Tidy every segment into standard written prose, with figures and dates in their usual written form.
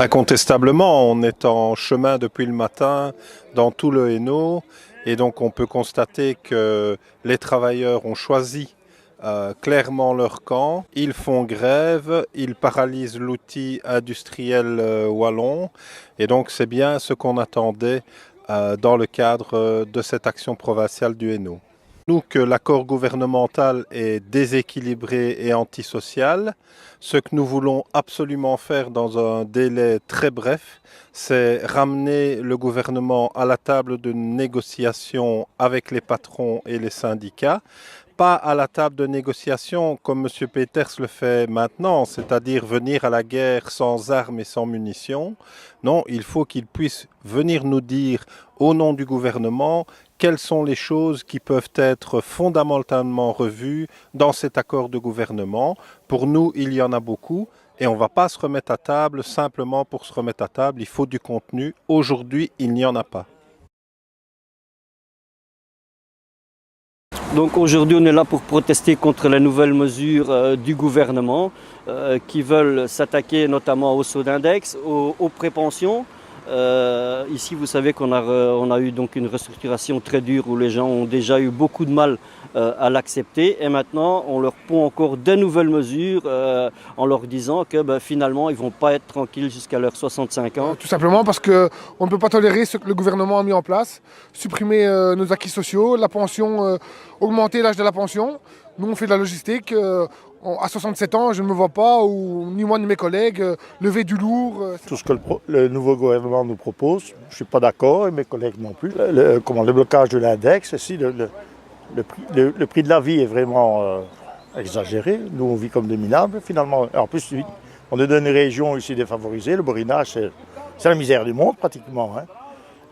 Incontestablement, on est en chemin depuis le matin dans tout le Hainaut et donc on peut constater que les travailleurs ont choisi clairement leur camp. Ils font grève, ils paralysent l'outil industriel wallon et donc c'est bien ce qu'on attendait dans le cadre de cette action provinciale du Hainaut. Nous, que l'accord gouvernemental est déséquilibré et antisocial. Ce que nous voulons absolument faire dans un délai très bref, c'est ramener le gouvernement à la table de négociation avec les patrons et les syndicats, pas à la table de négociation comme M. Peters le fait maintenant, c'est-à-dire venir à la guerre sans armes et sans munitions. Non, il faut qu'il puisse venir nous dire au nom du gouvernement quelles sont les choses qui peuvent être fondamentalement revues dans cet accord de gouvernement. Pour nous, il y en a beaucoup et on ne va pas se remettre à table simplement pour se remettre à table. Il faut du contenu. Aujourd'hui, il n'y en a pas. Donc aujourd'hui, on est là pour protester contre les nouvelles mesures du gouvernement qui veulent s'attaquer notamment au saut d'index, aux prépensions. Ici, vous savez qu'on a eu donc une restructuration très dure où les gens ont déjà eu beaucoup de mal à l'accepter et maintenant on leur pond encore de nouvelles mesures en leur disant que finalement ils ne vont pas être tranquilles jusqu'à leurs 65 ans. Tout simplement parce qu'on ne peut pas tolérer ce que le gouvernement a mis en place, supprimer nos acquis sociaux, la pension, augmenter l'âge de la pension. Nous on fait de la logistique. À 67 ans, je ne me vois pas, ou ni moi ni mes collègues, lever du lourd. Tout ce que le nouveau gouvernement nous propose, je ne suis pas d'accord, et mes collègues non plus. Le blocage de l'index, aussi, le prix de la vie est vraiment exagéré. Nous, on vit comme des minables, finalement. En plus, on est dans une région ici défavorisée. Le borinage, c'est la misère du monde, pratiquement. Hein.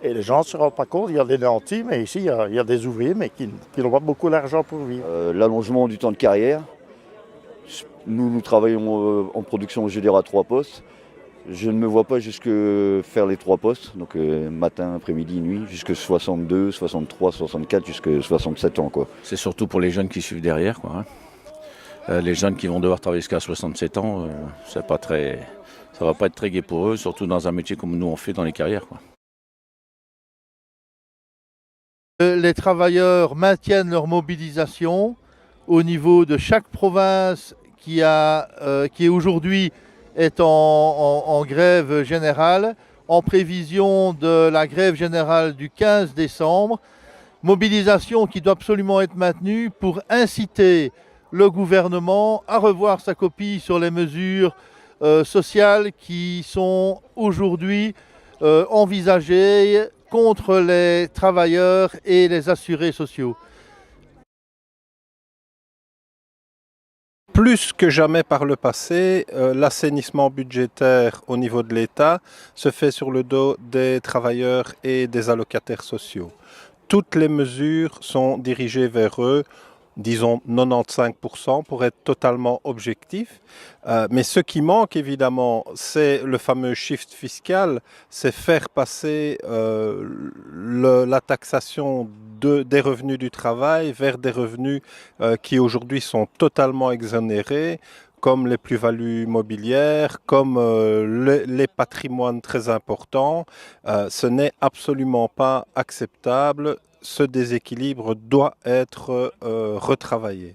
Et les gens ne se rendent pas compte, il y a des nantis, mais ici, il y a des ouvriers, mais qui n'ont pas beaucoup d'argent pour vivre. L'allongement du temps de carrière. Nous travaillons en production, je dirais, à 3 postes. Je ne me vois pas jusque faire les 3 postes, donc matin, après-midi, nuit, jusque 62, 63, 64, jusque 67 ans. C'est surtout pour les jeunes qui suivent derrière. Les jeunes qui vont devoir travailler jusqu'à 67 ans, ça va pas être très gai pour eux, surtout dans un métier comme nous on fait dans les carrières. Les travailleurs maintiennent leur mobilisation au niveau de chaque province qui aujourd'hui est en grève générale, en prévision de la grève générale du 15 décembre. Mobilisation qui doit absolument être maintenue pour inciter le gouvernement à revoir sa copie sur les mesures sociales qui sont aujourd'hui envisagées contre les travailleurs et les assurés sociaux. Plus que jamais par le passé, l'assainissement budgétaire au niveau de l'État se fait sur le dos des travailleurs et des allocataires sociaux. Toutes les mesures sont dirigées vers eux, disons 95% pour être totalement objectif. Mais ce qui manque évidemment, c'est le fameux shift fiscal, c'est faire passer la taxation des revenus du travail vers des revenus qui aujourd'hui sont totalement exonérés, comme les plus-values immobilières, comme les patrimoines très importants. Ce n'est absolument pas acceptable. Ce déséquilibre doit être retravaillé.